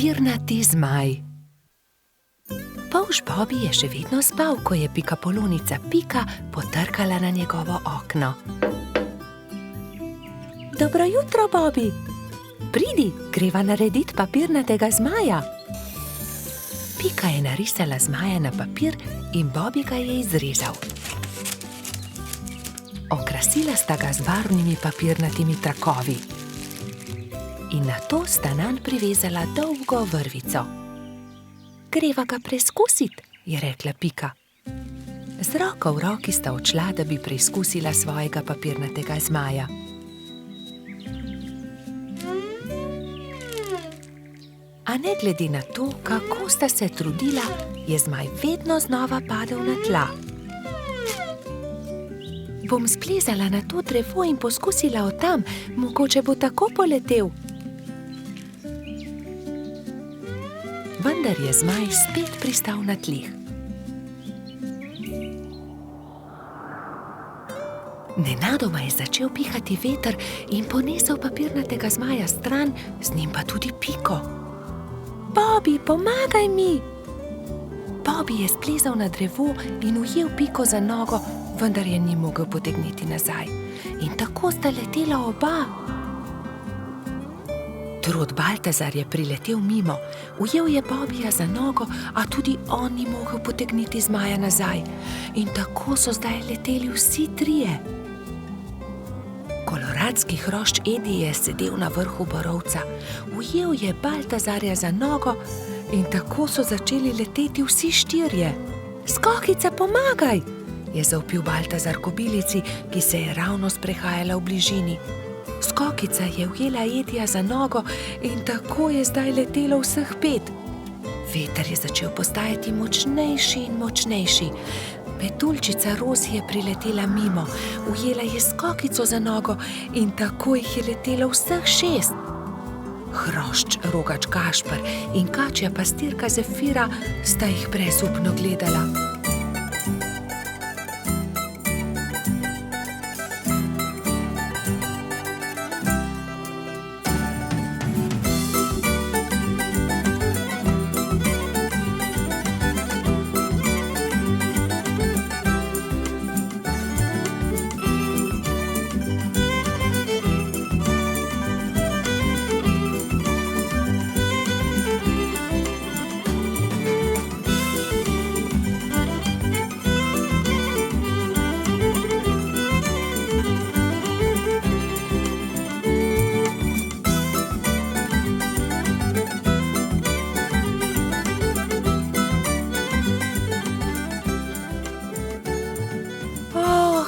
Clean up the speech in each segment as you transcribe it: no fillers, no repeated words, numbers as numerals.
Papirnati zmaj. Polž Bobby je še vedno spal, ko je pikapolonica Pika potrkala na njegovo okno. Dobro jutro, Bobby. Pridi, greva narediti papirnatega zmaja. Pika je narisala zmaja na papir in Bobby ga je izrezal. Okrasila sta ga z barvnimi papirnatimi trakovi. In nato sta nanj privezala dolgo vrvico. Greva ga preizkusit, je rekla Pika. Z roko v roki sta odšla, da bi preizkusila svojega papirnatega zmaja. A ne glede na to, kako sta se trudila, je zmaj vedno znova padel na tla. Bom splezala na to drevo in poskusila od tam, mogoče bo tako poletel. Vendar je zmaj spet pristal na tleh. Nenadoma je začel pihati veter in ponesel papirnatega zmaja stran, z njim pa tudi Piko. Bobby, pomagaj mi! Bobby je splezal na drevo in ujel Piko za nogo, vendar je ni mogel potegniti nazaj. In tako sta letela oba. Trud Baltazar je priletel mimo, ujel je Bobbyja za nogo, a tudi on ni mogel potegniti zmaja nazaj. In tako so zdaj leteli vsi trije. Koloradski hrošč Edi je sedel na vrhu borovca, ujel je Baltazarja za nogo in tako so začeli leteti vsi štirje. Skokica, pomagaj! Je zavpil Baltazar kobilici, ki se je ravno sprehajala v bližini. Skokica je ujela Edija za nogo in tako je zdaj letelo vseh 5. Veter je začel postajati močnejši in močnejši. Petuljčica Rozi je priletela mimo, ujela je Skokico za nogo in tako jih je letelo vseh 6. Hrošč Rogač Gašper in kačja pastirka Zefira sta jih brezupno gledala.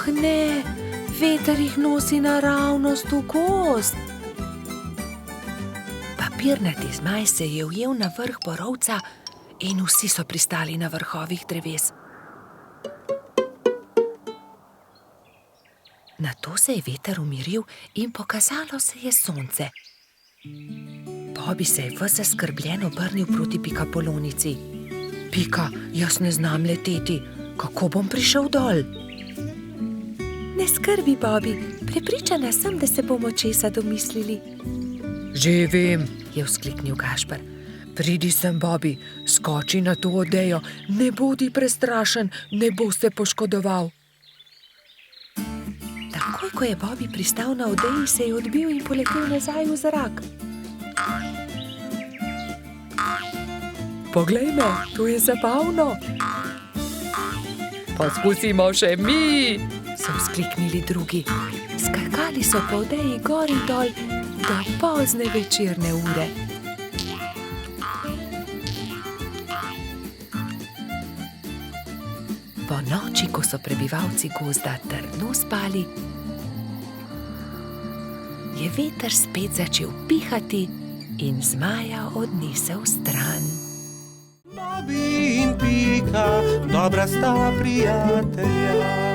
Ne, veter jih nosi naravnost v gozd. Papirnati zmaj se je ujel na vrh borovca in vsi so pristali na vrhovih dreves. Nato se je veter umiril in pokazalo se je sonce. Bobby se je ves zaskrbljen obrnil proti pikapolonici. Pika, jaz ne znam leteti, kako bom prišel dol? Ne skrbi, Bobby, prepričana sem, da se bomo česa domislili. Že vem, je vzkliknil Gašper. Pridi sem, Bobby, skoči na to odejo, ne bodi prestrašen, ne bo se poškodoval. Takoj, ko je Bobby pristal na odeji, se je odbil in poletel nazaj v zrak. Poglej me, to je zabavno. Poskusimo še mi, so vzkliknili drugi. Skakali so po odeji gor in dol do pozne večerne ure. Po noči, ko so prebivalci gozda trdno spali, je veter spet začel pihati in zmaja odnesel stran. Bobby in Pika, dobra sta prijatelja.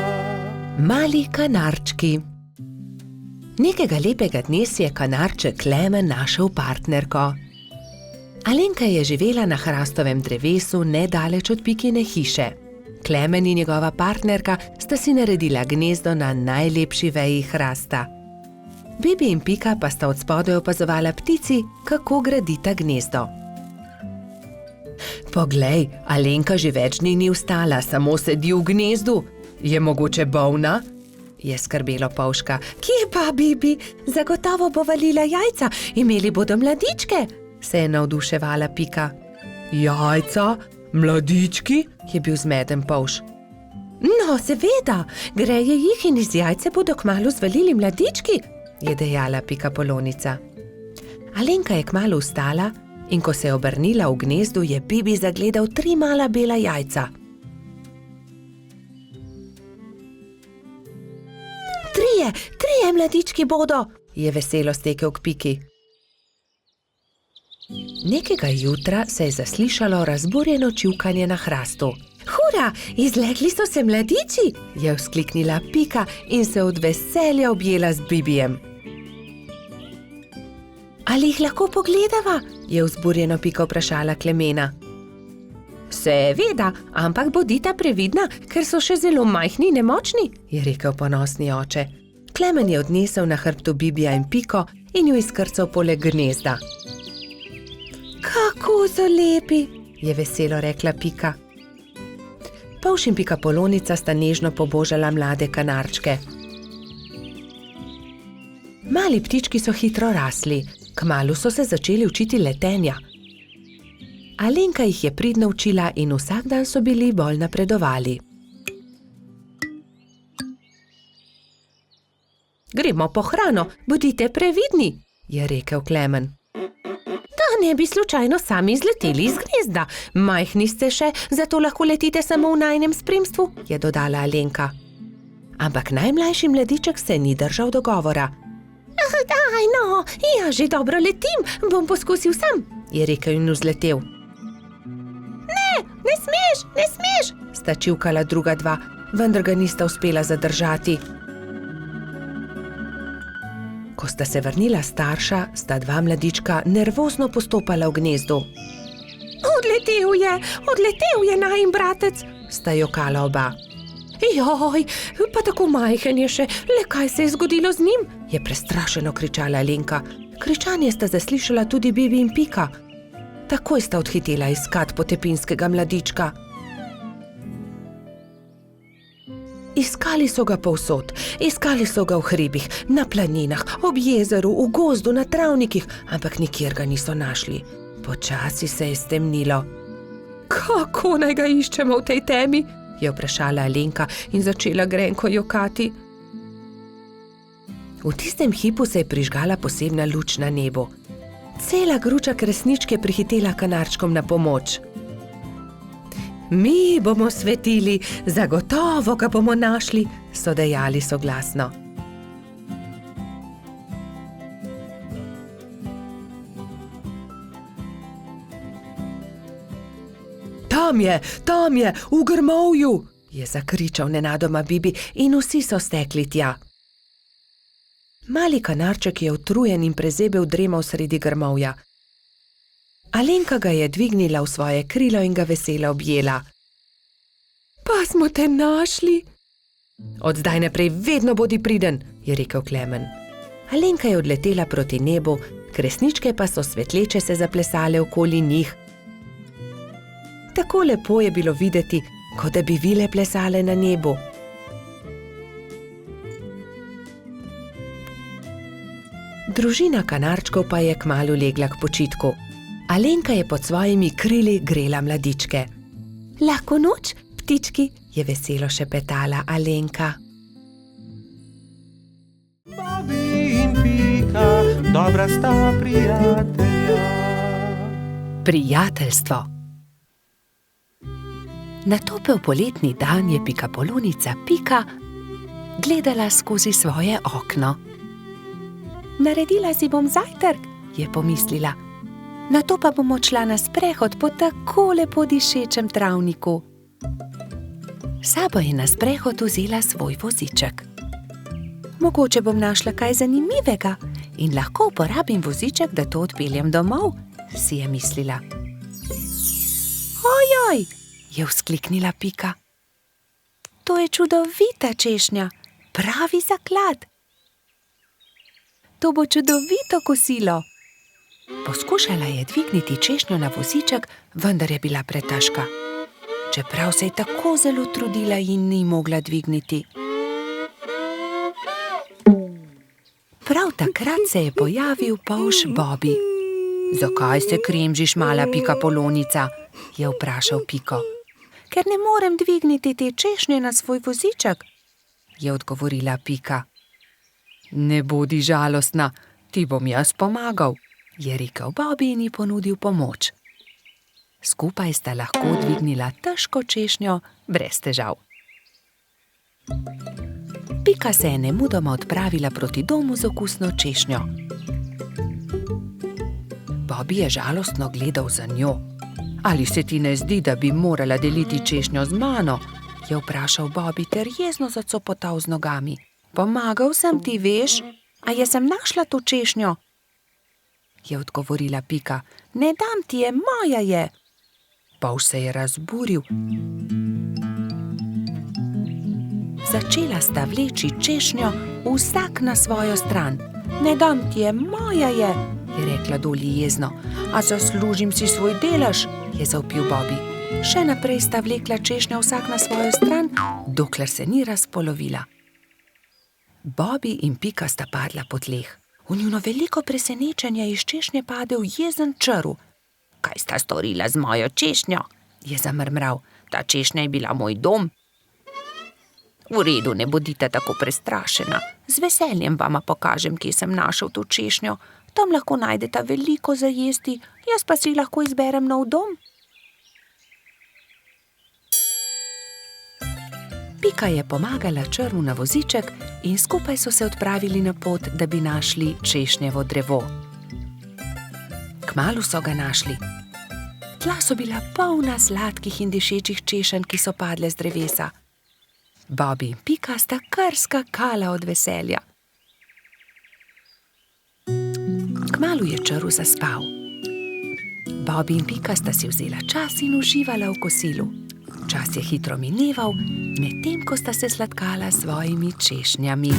Mali kanarčki. Nekega lepega dne si je kanarček Klemen našel partnerko. Alenka je živela na hrastovem drevesu nedaleč od Pikine hiše. Klemen in njegova partnerka sta si naredila gnezdo na najlepši veji hrasta. Bibi in Pika pa sta od spodaj opazovala ptici, kako gradita gnezdo. Poglej, Alenka že več dni ni vstala, samo sedi v gnezdu. Je mogoče bolna? Je skrbelo Polžka. Kje pa, Bibi? Zagotovo bo valila jajca, imeli bodo mladičke, se je navduševala Pika. Jajca? Mladički? Je bil zmeden Polž. No, seveda, greje jih in iz jajce bodo kmalu zvalili mladički, je dejala Pikapolonica. Alenka je kmalu vstala in ko se je obrnila v gnezdu, je Bibi zagledal 3 mala bela jajca. Trije mladički bodo, je veselo stekel k Piki. Nekega jutra se je zaslišalo razburjeno čivkanje na hrastu. Hura, izlegli so se mladiči, je vzkliknila Pika in se od veselja objela z Bibijem. Ali jih lahko pogledava? Je vzburjeno Pika vprašala Klemena. Seveda, ampak bodita previdna, ker so še zelo majhni in nemočni, je rekel ponosni oče. Klemen je odnesel na hrbtu Bibija in Piko in jo izkrcal poleg gnezda. Kako so lepi, je veselo rekla Pika. Polž in Pikapolonica sta nežno pobožala mlade kanarčke. Mali ptički so hitro rasli, kmalu so se začeli učiti letenja. Alenka jih je pridno učila in vsak dan so bili bolj napredovali. Gremo po hrano, bodite previdni, je rekel Klemen. Da ne bi slučajno sami izleteli iz gnezda. Majhni ste še, zato lahko letite samo v najinem spremstvu, je dodala Alenka. Ampak najmlajši mladiček se ni držal dogovora. Daj no, ja že dobro letim, bom poskusil sam, je rekel in vzletel. Ne smeš, sta čivkala druga dva, vendar ga nista uspela zadržati. Ko sta se vrnila starša, sta 2 mladička nervozno postopala v gnezdu. Odletel je najin bratec, sta jokala oba. Joj, pa tako majhen je še, le kaj se je zgodilo z njim, je prestrašeno kričala Alenka. Kričanje sta zaslišala tudi Bibi in Pika. Takoj sta odhitela iskat potepinskega mladička. Iskali so ga povsod, iskali so ga v hribih, na planinah, ob jezeru, v gozdu, na travnikih, ampak nikjer ga niso našli. Počasi se je stemnilo. Kako naj ga iščemo v tej temi? Je vprašala Alenka in začela grenko jokati. V tistem hipu se je prižgala posebna luč na nebu. Cela gruča kresničke prihitela kanarčkom na pomoč. Mi bomo svetili, zagotovo ga bomo našli, so dejali soglasno. Tam je, v grmovju, je zakričal nenadoma Bibi in vsi so stekli tja. Mali kanarček je utrujen in prezebel dremal sredi grmovja. Alenka ga je dvignila v svoje krilo in ga veselo objela. Pa smo te našli. Od zdaj naprej vedno bodi priden, je rekel Klemen. Alenka je odletela proti nebu, kresničke pa so svetleče se zaplesale okoli njih. Tako lepo je bilo videti, kot da bi vile plesale na nebu. Družina kanarčkov pa je kmalu legla k počitku. Alenka je pod svojimi krili grela mladičke. Lahko noč, ptički, je veselo šepetala Alenka. Bobi in Pika, dobra sta prijatelja. Prijateljstvo. Na topel poletni dan je Pikapolonica Pika gledala skozi svoje okno. Naredila si bom zajtrk, je pomislila. Nato pa bom odšla na sprehod po tako lepo dišečem travniku. Sabo je na sprehod vzela svoj voziček. Mogoče bom našla kaj zanimivega in lahko uporabim voziček, da to odpeljem domov, si je mislila. Ojoj, je vzkliknila Pika. To je čudovita češnja, pravi zaklad. To bo čudovito kosilo. Poskušala je dvigniti češnjo na voziček, vendar je bila pretežka. Čeprav se je tako zelo trudila in ni mogla dvigniti. Prav takrat se je pojavil polž Bobby. Zakaj se kremžiš, mala pikapolonica? Je vprašal Piko. Ker ne morem dvigniti te češnje na svoj voziček, je odgovorila Pika. Ne bodi žalostna, ti bom jaz pomagal, je rekel Bobby in ji ponudil pomoč. Skupaj sta lahko dvignila težko češnjo brez težav. Pika se je nemudoma odpravila proti domu z okusno češnjo. Bobby je žalostno gledal za njo. Ali se ti ne zdi, da bi morala deliti češnjo z mano? Je vprašal Bobby ter jezno zacopotal z nogami. Pomagal sem ti, veš, a jaz sem našla to češnjo? Je odgovorila Pika. Ne dam ti je, moja je. Polž se je razburil. Začela sta vleči češnjo, vsak na svojo stran. Ne dam ti je, moja je rekla Dolly jezno. A zaslužim si svoj delež, je zavpil Bobby. Še naprej sta vlekla češnjo vsak na svojo stran, dokler se ni razpolovila. Bobby in Pika sta padla po tleh. V njuno veliko presenečenje iz češnje padel jezen črv. Kaj sta storila z mojo češnjo? Je zamrmral. Ta češnja je bila moj dom. V redu, ne bodite tako prestrašena. Z veseljem vama pokažem, kje sem našel to češnjo. Tam lahko najdeta veliko za jesti, jaz pa si lahko izberem nov dom. Pika je pomagala črvu na voziček in skupaj so se odpravili na pot, da bi našli češnjevo drevo. Kmalu so ga našli. Tla so bila polna sladkih in dišečih češenj, ki so padle z drevesa. Bobby in Pika sta kar skakala od veselja. Kmalu je črv zaspal. Bobby in Pika sta si vzela čas in uživala v kosilu. Čas je hitro mineval, medtem ko sta se sladkala s svojimi češnjami.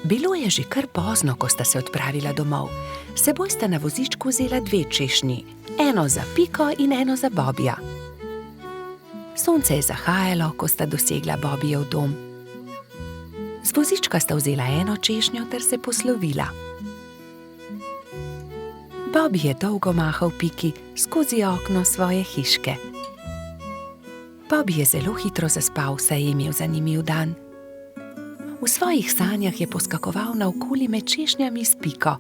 Bilo je že kar pozno, ko sta se odpravila domov. S seboj sta na vozičku vzela 2 češnji, eno za Piko in eno za Bobbyja. Sonce je zahajalo, ko sta dosegla Bobbyjev dom. Z vozička sta vzela eno češnjo ter se poslovila. Bobby je dolgo mahal Piki skozi okno svoje hiške. Bobby je zelo hitro zaspal, saj je imel zanimiv dan. V svojih sanjah je poskakoval naokoli med češnjami s Piko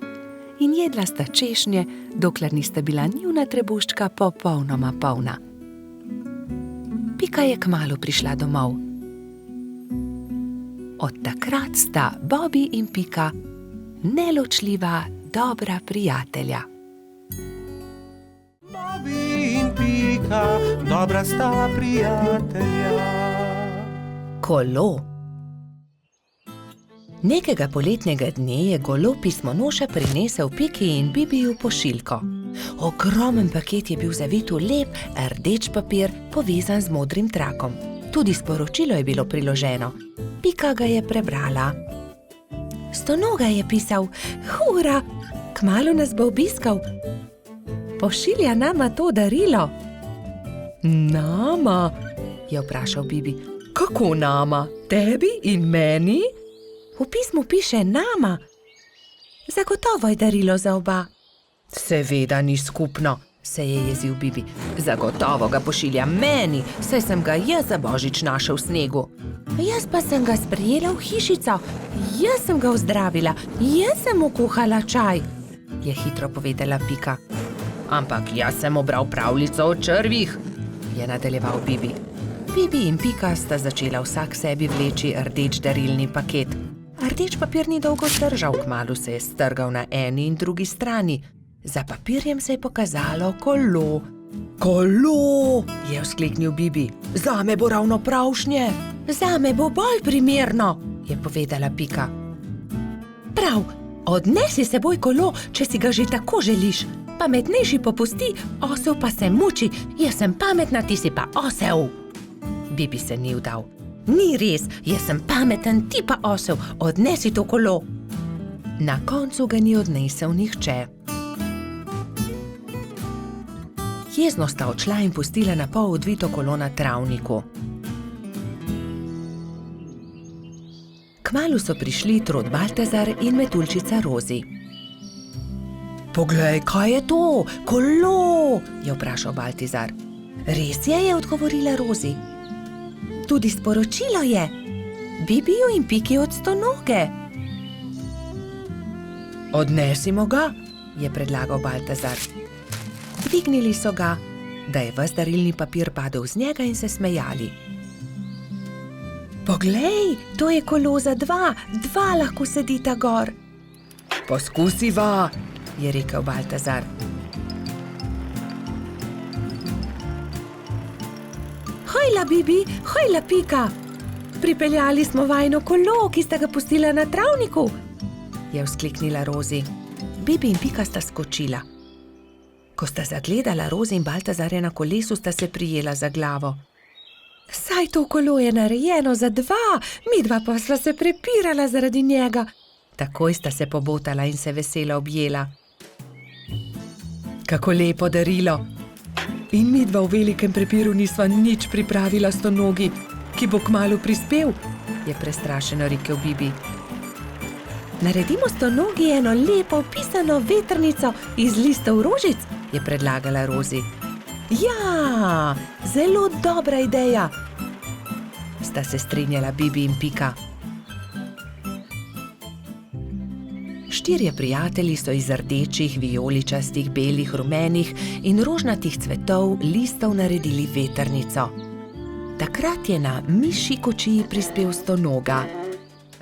in jedla sta češnje, dokler nista bila njuna trebuščka popolnoma polna. Pika je kmalu prišla domov. Od takrat sta Bobby in Pika neločljiva, dobra prijatelja. Bobby in Pika, dobra sta prijatelja. Kolo. Nekega poletnega dne je golo pismonoša prinesel Piki in Bibiju pošiljko. Ogromen paket je bil zavit v lep, rdeč papir, povezan z modrim trakom. Tudi sporočilo je bilo priloženo. Pika ga je prebrala. Stonoga je pisal: Hura, kmalu nas bo obiskal. Pošilja nama to darilo. Nama? Je vprašal Bibi. Kako nama? Tebi in meni? V pismu piše nama. Zagotovo je darilo za oba. Seveda ni skupno, se je jezil Bibi. Zagotovo ga pošilja meni, saj sem ga jaz za božič našel v snegu. Jaz pa sem ga sprejela v hišico. Jaz sem ga ozdravila. Jaz sem mu kuhala čaj, je hitro povedala Pika. Ampak jaz sem obral pravljico o črvih, je nadaljeval Bibi. Bibi in Pika sta začela vsak sebi vleči rdeč darilni paket. Rdeč papir ni dolgo zdržal, kmalu se je strgal na eni in drugi strani. Za papirjem se je pokazalo kolo. Kolo, je vzkliknil Bibi. Zame bo ravno pravšnje. Zame bo bolj primerno, je povedala Pika. Prav, odnesi s seboj kolo, če si ga že tako želiš. Pametnejši popusti, osel pa se muči. Jaz sem pametna, ti si pa osel. Bibi se ni vdal. Ni res, jaz sem pameten, ti pa osel. Odnesi to kolo. Na koncu ga ni odnesel nihče. Jezno sta odšla in pustila na pol odvito kolo na travniku. Kmalu so prišli Trod Baltazar in Metuljčica Rozi. Poglej, kaj je to? Kolo, je vprašal Baltazar. Res je odgovorila Rozi. Tudi sporočilo je. Bibiju in Piki od Stonoge. Odnesimo ga, je predlagal Baltazar. Dvignili so ga, da je ves darilni papir padel z njega in se smejali. Poglej, to je kolo za dva lahko sedita gor. Poskusiva, je rekel Baltazar. Hojla, Bibi, hojla, Pika. Pripeljali smo vajino kolo, ki sta ga pustila na travniku, je vzkliknila Rozi. Bibi in Pika sta skočila. Ko sta zagledala Rozi in Baltazarja na kolesu, sta se prijela za glavo. Saj to kolo je narejeno za dva, midva pa sva se prepirala zaradi njega. Takoj sta se pobotala in se veselo objela. Kako lepo darilo. In midva v velikem prepiru nisva nič pripravila Stonogi, ki bo kmalu prispel, je prestrašeno rekel Bibi. Naredimo Stonogi eno lepo pisano vetrnico iz listov rožic, je predlagala Rozi. Ja, zelo dobra ideja, sta se strinjala Bibi in Pika. Štirje prijatelji so iz rdečih, vijoličastih, belih, rumenih in rožnatih cvetov listov naredili vetrnico. Takrat je na mišji kočiji prispel Stonoga.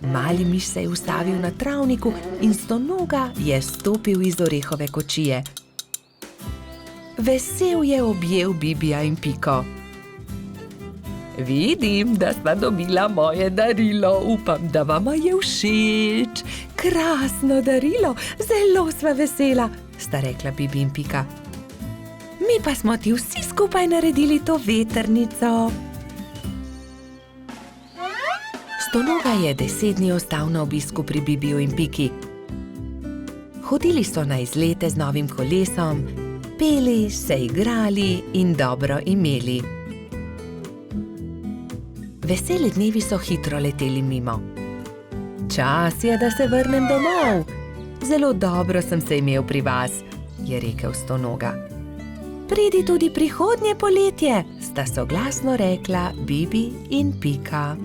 Mali miš se je ustavil na travniku in Stonoga je stopil iz orehove kočije. Vesel je objel Bibija in Piko. Vidim, da sva dobila moje darilo, upam, da vama je všeč. Krasno darilo, zelo sva vesela, sta rekla Bibi in Pika. Mi pa smo ti vsi skupaj naredili to vetrnico. Stonoga je 10 dni ostal na obisku pri Bibiju in Piki. Hodili so na izlete z novim kolesom, peli, se igrali in dobro imeli. Veseli dnevi so hitro leteli mimo. Čas je, da se vrnem domov. Zelo dobro sem se imel pri vas, je rekel Stonoga. Pridi tudi prihodnje poletje, sta soglasno rekla Bibi in Pika.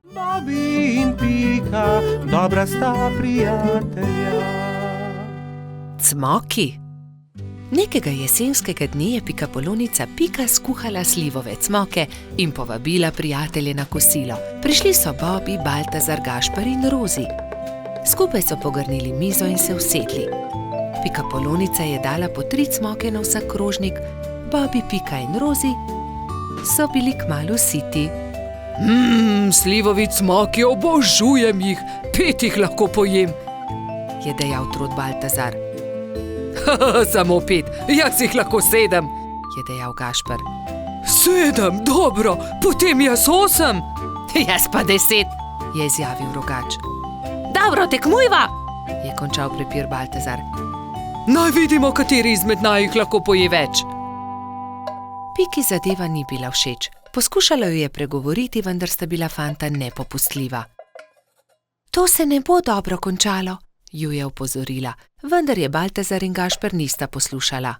Bobi in Pika, dobra sta prijatelja. Cmoki. Nekega jesenskega dne je pikapolonica Pika skuhala slivove cmoke in povabila prijatelje na kosilo. Prišli so Bobi, Baltazar, Gašper in Rozi. Skupaj so pogrnili mizo in se usedli. Pikapolonica je dala po 3 cmoke na vsak krožnik, Bobi, Pika in Rozi so bili kmalu siti. Slivovi cmoki, obožujem jih, 5 jih lahko pojem, je dejal Trod Baltazar. Samo 5, jaz jih lahko 7, je dejal Gašper. 7, dobro, potem jaz 8. Jaz pa 10, je izjavil Rogač. Dobro, tekmujva, je končal prepir Baltazar. Naj vidimo, kateri izmed najih lahko poje več. Piki zadeva ni bila všeč. Poskušala jo je pregovoriti, vendar sta bila fanta nepopustljiva. To se ne bo dobro končalo, ju je opozorila, vendar je Baltazar in Gašper nista poslušala.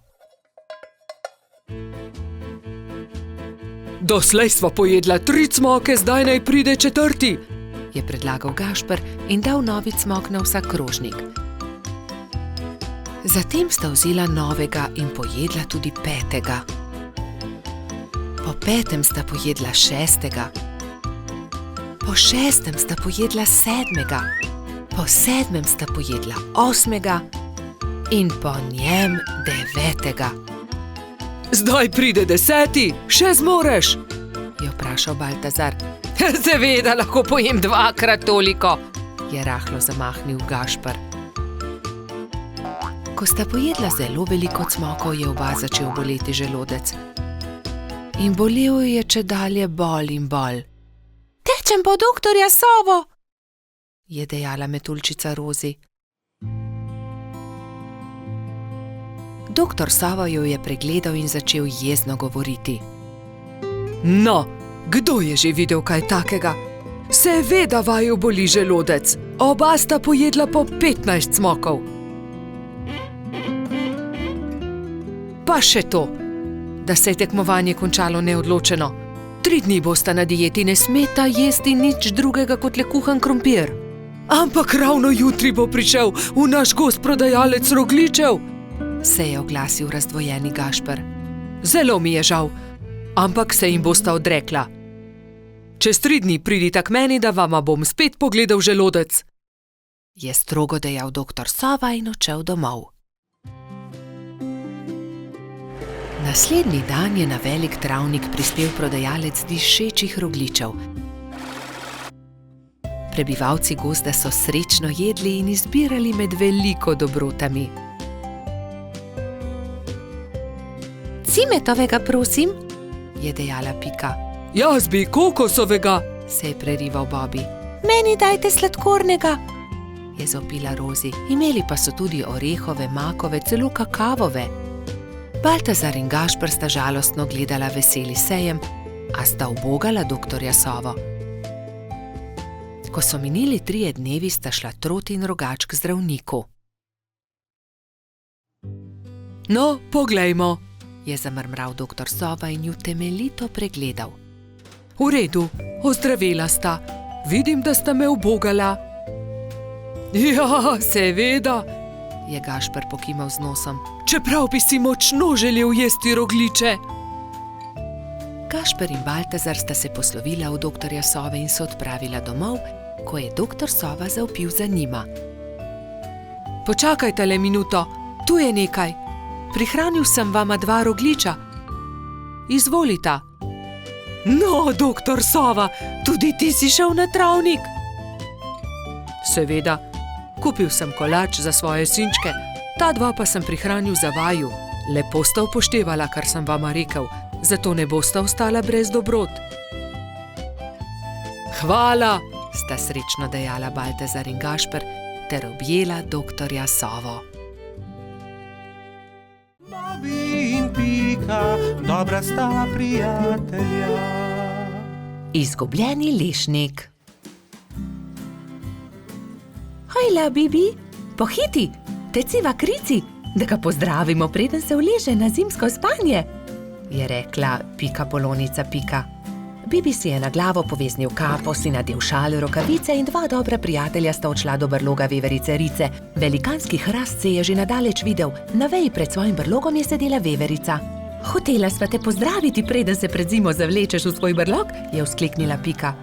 Doslej sva pojedla 3 cmoke, zdaj naj pride 4, je predlagal Gašper in dal novi cmok na vsak krožnik. Zatem sta vzela novega in pojedla tudi 5. Po 5. sta pojedla 6. Po 6. sta pojedla 7., po 7. sta pojedla 8. in po njem 9. Zdaj pride 10., še zmoreš? Je vprašal Baltazar. Seveda, lahko pojem 2-krat toliko, je rahlo zamahnil Gašper. Ko sta pojedla zelo veliko cmokov, je oba začel boleti želodec. In bolel je čedalje bolj in bolj. Tečem po doktorja Sovo, je dejala metuljčica Rozi. Doktor Sova jo je pregledal in začel jezno govoriti. No, kdo je že videl kaj takega? Seveda vaju boli želodec. Oba sta pojedla po 15 cmokov. Pa še to, da se je tekmovanje končalo neodločeno. 3 dni bosta na dieti, ne smeta jesti nič drugega kot le kuhan krompir. Ampak ravno jutri bo prišel v naš gost prodajalec rogljičev, se je oglasil razdvojeni Gašper. Zelo mi je žal, ampak se jim bosta odrekla. Čez 3 dni pridita k meni, da vama bom spet pogledal želodec, je strogo dejal doktor Sova in odšel domov. Naslednji dan je na velik travnik prispel prodajalec dišečih rogljičev. Prebivalci gozda so srečno jedli in izbirali med veliko dobrotami. Cimetovega, prosim, je dejala Pika. Jaz bi kokosovega, se je prerival Bobby. Meni dajte sladkornega, je zopila Rozi. Imeli pa so tudi orehove, makove, celo kakavove. Baltazar in Gašper sta žalostno gledala veseli sejem, a sta ubogala doktorja Sovo. Ko so minili 3 dnevi, sta šla Trot in Rogač k zdravniku. No, poglejmo, je zamrmral doktor Sova in ju temeljito pregledal. V redu, ozdravela sta. Vidim, da sta me ubogala. Ja, seveda, je Gašper pokimal z nosom. Čeprav bi si močno želel jesti rogljiče. Gašper in Baltazar sta se poslovila od doktorja Sove in se odpravila domov, ko je doktor Sova zavpil za njima. Počakajte le minuto, tu je nekaj. Prihranil sem vama 2 rogljiča. Izvolita. No, doktor Sova, tudi ti si šel na travnik? Seveda, kupil sem kolač za svoje sinčke, ta 2 pa sem prihranil za vaju. Lepo sta upoštevala, kar sem vama rekel, zato ne bosta ostala brez dobrot. Hvala, sta srečno dejala Baltazar in Gašper ter objela doktorja Sovo. Bobby in Pika, dobra sta prijatelja. Izgubljeni lešnik. Hojla, Bibi, pohiti, teciva krici, da ga pozdravimo, preden se uleže na zimsko spanje, je rekla Pika Polonica Pika. Bibi si je na glavo poveznil kapo, si nadel šal, rokavice in 2 dobra prijatelja sta odšla do brloga veverice Rice. Velikanski hrast se je že nadaleč videl, na veji pred svojim brlogom je sedela veverica. Hotela sva te pozdraviti, preden se pred zimo zavlečeš v svoj brlog, je vzkliknila Pika.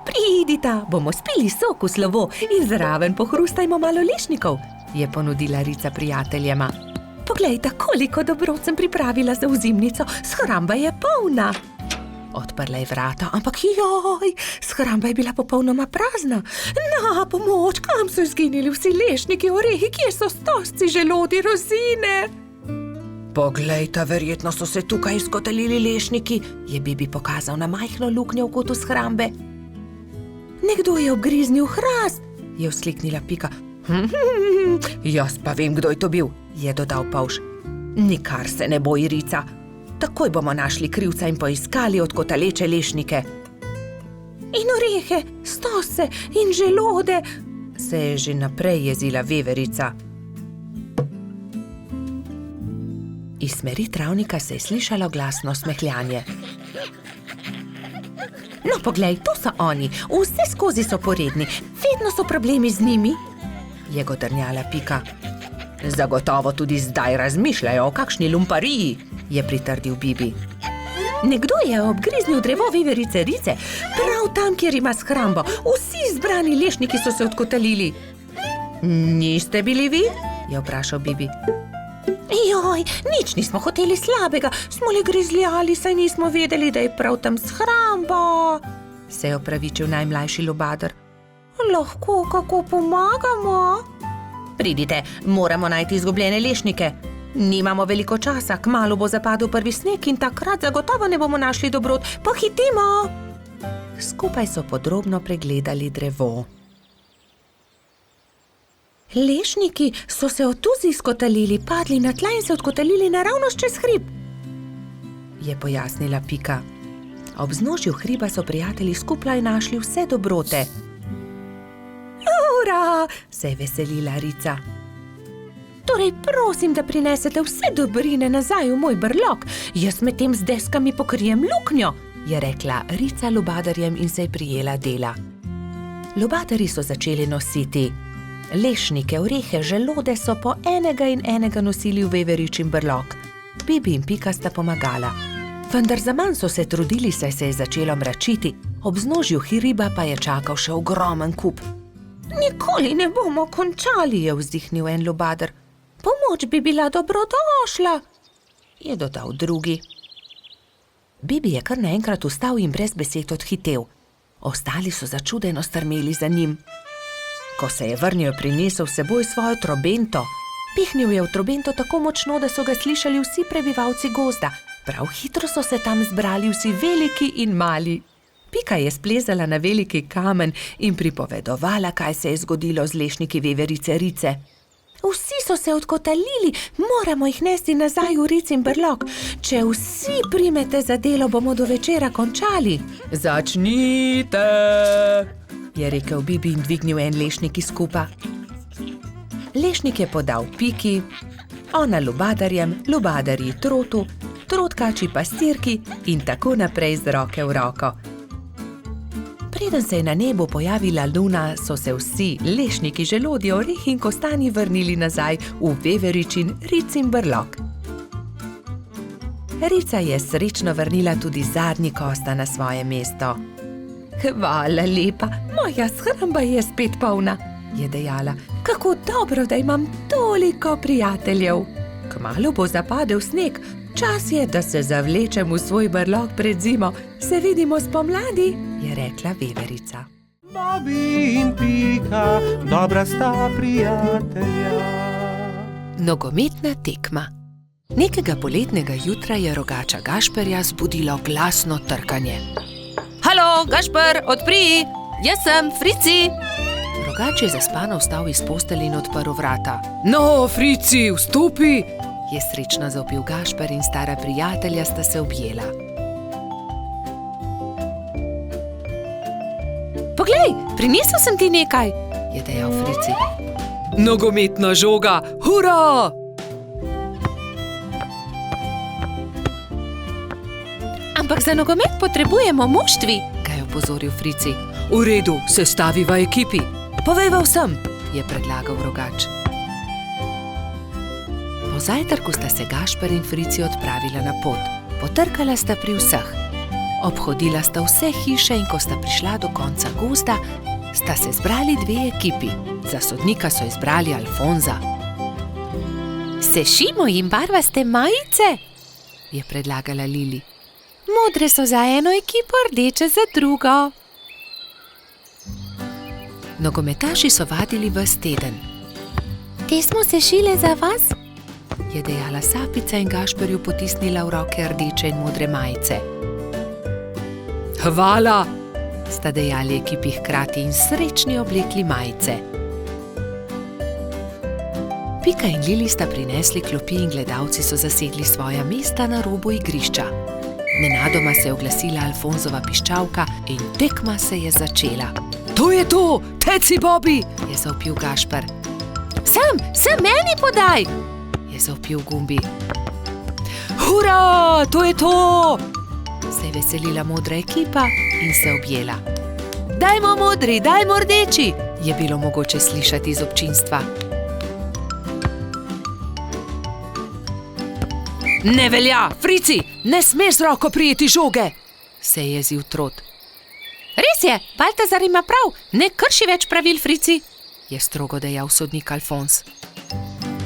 Pridita, bomo spili sok v slovo in zraven pohrustajmo malo lešnikov, je ponudila Rica prijateljema. Poglejta, koliko dobrot sem pripravila za ozimnico, shramba je polna. Odprla je vrata, ampak joj, shramba je bila popolnoma prazna. Na pomoč, kam so izginili vsi lešniki, orehi, kje so stožci, želodi, rozine? Poglejta, verjetno so se tukaj izkotalili lešniki, je Bibi pokazal na majhno luknjo v kotu shrambe. Nekdo je obgriznil hrast, je vzkliknila Pika. Jaz pa vem, kdo je to bil, je dodal Pavš. Nikar se ne boj, Rica. Takoj bomo našli krivca in poiskali odkotaleče lešnike. In orehe, stose in želode, se je že naprej jezila veverica. Iz smeri travnika se je slišalo glasno smehljanje. No, poglej, to so oni, vse skozi so poredni, vedno so problemi z njimi, je godrnjala Pika. Zagotovo tudi zdaj razmišljajo o kakšni lumpariji, je pritrdil Bibi. Nekdo je obgriznil drevo veverice Rice, prav tam, kjer ima shrambo. Vsi zbrani lešniki so se odkotalili. Niste bili vi? Je vprašal Bibi. Joj, nič nismo hoteli slabega, smo le grizljali, saj nismo vedeli, da je prav tam shramba, se je opravičil najmlajši lubadar. Lahko kako pomagamo? Pridite, moramo najti izgubljene lešnike. Nimamo veliko časa, kmalu bo zapadel prvi sneg in takrat zagotovo ne bomo našli dobrot. Pohitimo! Skupaj so podrobno pregledali drevo. Lešniki so se otuzi skotalili, padli na tla in se odkotalili naravnost čez hrib, je pojasnila Pika. Ob vznožju hriba so prijatelji skupaj našli vse dobrote. Ura! Se je veselila Rica. Torej prosim, da prinesete vse dobrine nazaj v moj brlog. Jaz medtem z deskami pokrijem luknjo, je rekla Rica lubadarjem in se je prijela dela. Lubadarji so začeli nositi lešnike, orehe, želode so po enega in enega nosili v veveričin brlog. Bibi in Pika sta pomagala. Vendar zaman so se trudili, saj se je začelo mračiti, ob vznožju hriba pa je čakal še ogromen kup. Nikoli ne bomo končali, je vzdihnil en lubadar. Pomoč bi bila dobrodošla, je dodal drugi. Bibi je kar naenkrat vstal in brez besed odhitel. Ostali so začudeno strmeli za njim. Ko se je vrnil, prinesel s seboj svojo trobento. Pihnil je v trobento tako močno, da so ga slišali vsi prebivalci gozda. Prav hitro so se tam zbrali vsi veliki in mali. Pika je splezala na veliki kamen in pripovedovala, kaj se je zgodilo z lešniki veverice Rice. Vsi so se odkotalili, moramo jih nesti nazaj v Ricin brlog. Če vsi primete za delo, bomo do večera končali. Začnite, je rekel Bibi in dvignil en lešnik iz kupa. Lešnik je podal Piki, ona lubadarjem, lubadarji trotu, trotkači pastirki in tako naprej z roke v roko. Preden se je na nebu pojavila luna, so se vsi lešniki, želodje, orehi in kostanji vrnili nazaj v veveričin Ricin brlog. Rica je srečno vrnila tudi zadnji kosta na svoje mesto. Hvala lepa, moja shramba je spet polna, je dejala. Kako dobro, da imam toliko prijateljev. Kmalu bo zapadel sneg, čas je, da se zavlečem v svoj brlog pred zimo. Se vidimo spomladi, je rekla veverica. Bobi in Pika, dobra sta prijatelja. Nogometna tekma. Nekega poletnega jutra je rogača Gašperja zbudilo glasno trkanje. Halo, Gašper, odpri! Jaz sem, Frici! Rogač je zaspano vstal iz postelje in odprl vrata. No, Frici, vstopi! Je srečno zavpil Gašper in stara prijatelja sta se objela. Poglej, prinesel sem ti nekaj, je dejal Frici. Nogometna žoga, hura! Ampak za nogomet potrebujemo moštvi, ga je opozoril Frici. V redu, sestaviva ekipi. Povejva vsem, je predlagal rogač. Po zajtrku sta se Gašper in Frici odpravila na pot. Potrkala sta pri vseh. Obhodila sta vse hiše in ko sta prišla do konca gozda, sta se zbrali dve ekipi. Za sodnika so izbrali Alfonza. Sešimo jim barvaste majice, je predlagala Lili. Modre so za eno ekipo, rdeče za drugo. Nogometaši so vadili ves teden. Te smo sešile za vas, je dejala Sapica in Gašperju potisnila v roke rdeče in modre majice. Hvala, sta dejali ekipi hkrati in srečni oblekli majice. Pika in Lili sta prinesli klopi in gledalci so zasedli svoja mesta na robu igrišča. Nenadoma se je oglasila Alfonzova piščalka in tekma se je začela. To je to, teci Bobi, je zavpil Gašper. Sem meni podaj, je zavpil Gumbi. Hura, to je to, se je veselila modra ekipa in se objela. Dajmo modri, dajmo rdeči, je bilo mogoče slišati iz občinstva. Ne velja, Frici, ne smeš z roko prijeti žoge, se je jezil Trot. Res je, Baltazar ima prav, ne krši več pravil, Frici, je strogo dejal sodnik Alfons.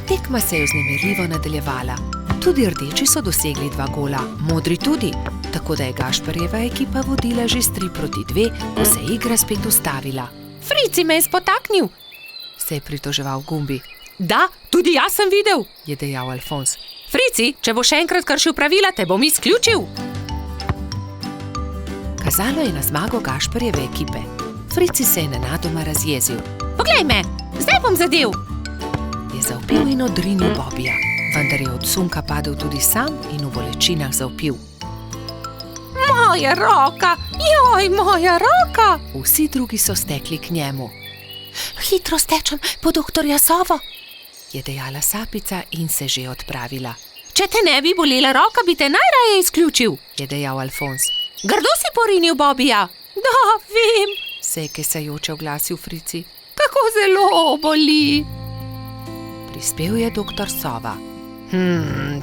Tekma se je vznemirljivo nadaljevala. Tudi rdeči so dosegli 2 gola, modri tudi, tako da je Gašperjeva ekipa vodila že s 3-2, ko se je igra spet ustavila. Frici me je spotaknil, se je pritoževal Gumbi. Da, tudi jaz sem videl, je dejal Alfons. Frici, če bo še enkrat kršil pravila, te bom izključil. Kazalo je na zmago Gašperjeve ekipe. Frici se je nenadoma razjezil. Poglej me, zdaj bom zadel, je zavpil in odrinil Bobija, vendar je od sunka padel tudi sam in v bolečinah zavpil. Moja roka, joj, moja roka! Vsi drugi so stekli k njemu. Hitro stečem po doktorja Sovo, je dejala Sapica in se že odpravila. Če te ne bi bolela roka, bi te najraje izključil, je dejal Alfons. Grdo si porinil Bobija. Da, vem, se je kesajoče oglasil Frici. Kako zelo boli. Prispel je doktor Sova.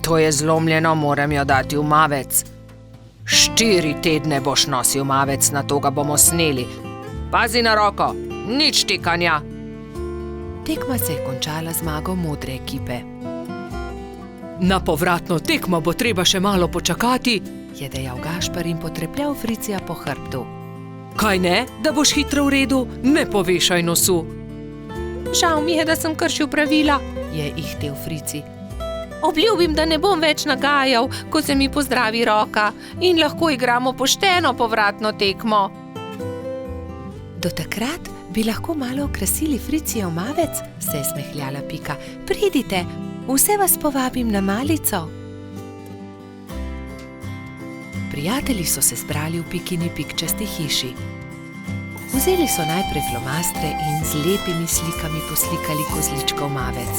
To je zlomljeno, moram jo dati v mavec. 4 tedne boš nosil mavec, na to ga bomo sneli. Pazi na roko, nič tikanja. Tekma se je končala zmago modre ekipe. Na povratno tekmo bo treba še malo počakati, je dejal Gašper in potrepljal Fricija po hrbtu. Kaj ne, da boš hitro v redu, ne povešaj nosu. Žal mi je, da sem kršil pravila, je ihtel Frici. Obljubim, da ne bom več nagajal, ko se mi pozdravi roka in lahko igramo pošteno povratno tekmo. Do takrat bi lahko malo okrasili Fricijev mavec, se je smehljala Pika. Pridite, vse vas povabim na malico. Prijatelji so se zbrali v Pikini pikčasti hiši. Vzeli so najprej flomastre in z lepimi slikami poslikali kozličkov mavec.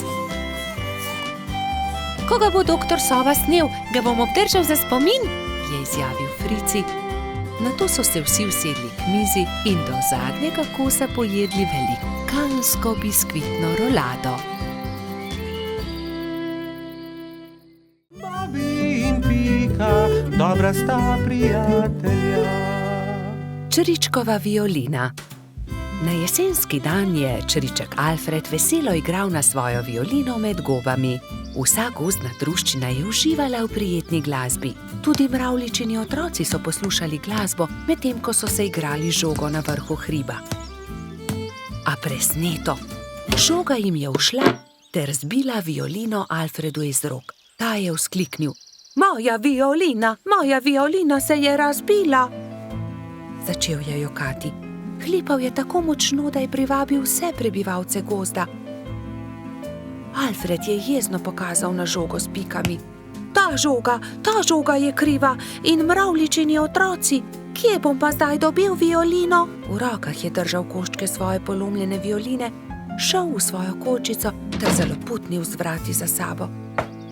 Ko ga bo doktor Sova snel, ga bom obdržal za spomin, je izjavil Frici. Nato so se vsi usedli k mizi in do zadnjega kosa pojedli velikansko biskvitno rolado. Bobi in Pika, dobra sta prijatelja. Čričkova violina. Na jesenski dan je čriček Alfred veselo igral na svojo violino med gobami. Vsa gozdna druščina je uživala v prijetni glasbi. Tudi mravljičini otroci so poslušali glasbo, medtem ko so se igrali žogo na vrhu hriba. A presneto, žoga jim je ušla ter zbila violino Alfredu iz rok. Ta je vzkliknil: moja violina se je razbila! Začel je jokati. Hlipal je tako močno, da je privabil vse prebivalce gozda. Alfred je jezno pokazal na žogo s pikami. Ta žoga je kriva in mravljičini otroci. Kje bom pa zdaj dobil violino? V rokah je držal koščke svoje polomljene violine, šel v svojo kočico ter zaloputnil z vrati za sabo.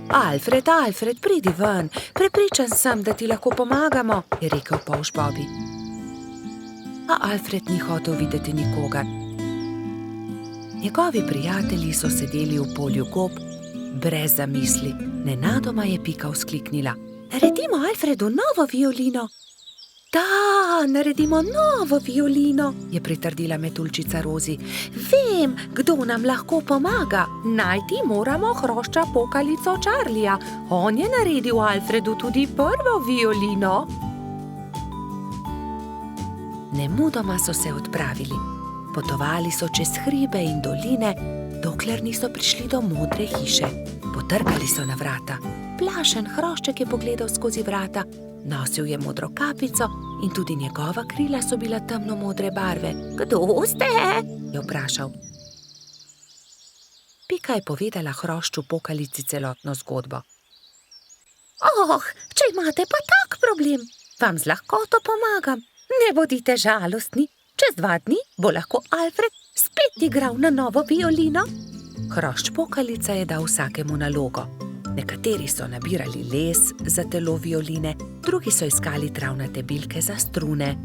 Alfred, pridi ven, prepričan sem, da ti lahko pomagamo, je rekel polž Bobi. A Alfred ni hotel videti nikogar. Njegovi prijatelji so sedeli v polju gob, brez zamisli. Nenadoma je Pika vzkliknila: naredimo Alfredu novo violino! Da, naredimo novo violino, je pritrdila metuljčica Rozi. Vem, kdo nam lahko pomaga. Najti moramo hrošča pokalico Čarlija. On je naredil Alfredu tudi prvo violino. Nemudoma so se odpravili. Potovali so čez hribe in doline, dokler niso prišli do modre hiše. Potrkali so na vrata. Plašen hrošček je pogledal skozi vrata. Nosil je modro kapico in tudi njegova krila so bila temno-modre barve. Kdo ste? Je vprašal. Pika je povedala hrošču pokalici celotno zgodbo. Če imate pa tak problem, vam z lahkoto pomagam. Ne bodite žalostni, čez 2 dni bo lahko Alfred spet igral na novo violino. Hrošč pokalica je dal vsakemu nalogo. Nekateri so nabirali les za telo violine, drugi so iskali travnate bilke za strune.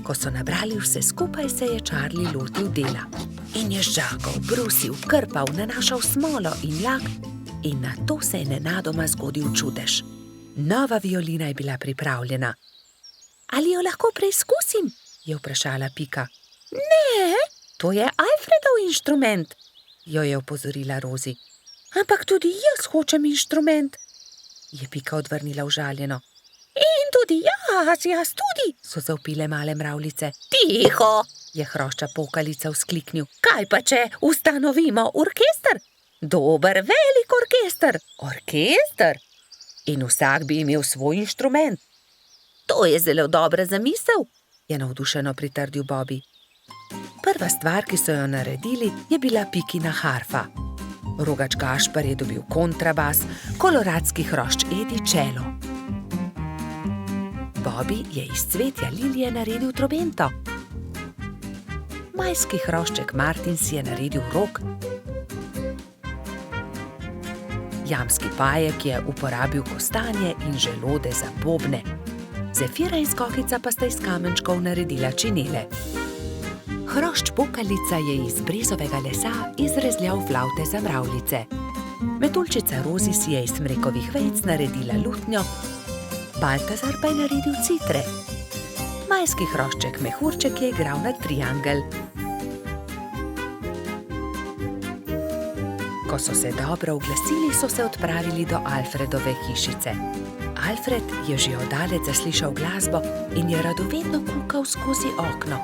Ko so nabrali vse skupaj, se je Čarli lotil dela. In je žagal, brusil, krpal, nanašal smolo in lak, In na to se je nenadoma zgodil čudež. Nova violina je bila pripravljena. Ali jo lahko preizkusim? Je vprašala Pika. Ne, to je Alfredov inštrument, jo je opozorila Rozi. Ampak tudi jaz hočem inštrument, je Pika odvrnila užaljeno. In tudi jaz tudi, so zavpile male mravljice. Tiho, je hrošča pokalica vzkliknil. Kaj pa če ustanovimo orkester? Dober, velik orkester. Orkester? In vsak bi imel svoj inštrument. To je zelo dobra zamisel, je navdušeno pritrdil Bobby. Prva stvar, ki so jo naredili, je bila Pikina harfa. Rogač Gašper je dobil kontrabas, koloradski hrošč Edi čelo. Bobby je iz cvetja lilije naredil trobento. Majski hrošček Martin si je naredil rog. Jamski pajek je uporabil kostanje in želode za bobne. Zefira in Skokica pa sta iz kamenčkov naredila činele. Hrošč pokalica je iz brezovega lesa izrezljal flavte za mravljice. Metuljčica Rozi si je iz smrekovih vejic naredila lutnjo, Baltazar pa je naredil citre. Majski hrošček Mehurček je igral na triangel. Ko so se dobro oglasili, so se odpravili do Alfredove hišice. Alfred je že oddaleč zaslišal glasbo in je radovedno kukal skozi okno.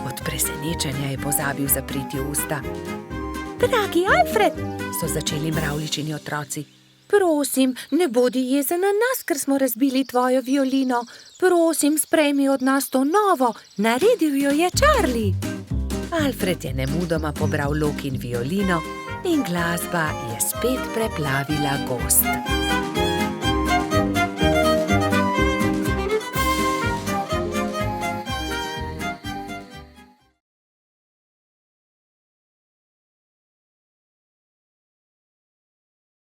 Od presenečenja je pozabil zapreti usta. Dragi Alfred, so začeli mravljičini otroci. Prosim, ne bodi jezen na nas, ker smo razbili tvojo violino. Prosim, sprejmi od nas to novo, naredil jo je Charlie. Alfred je nemudoma pobral lok in violino in glasba je spet preplavila gozd.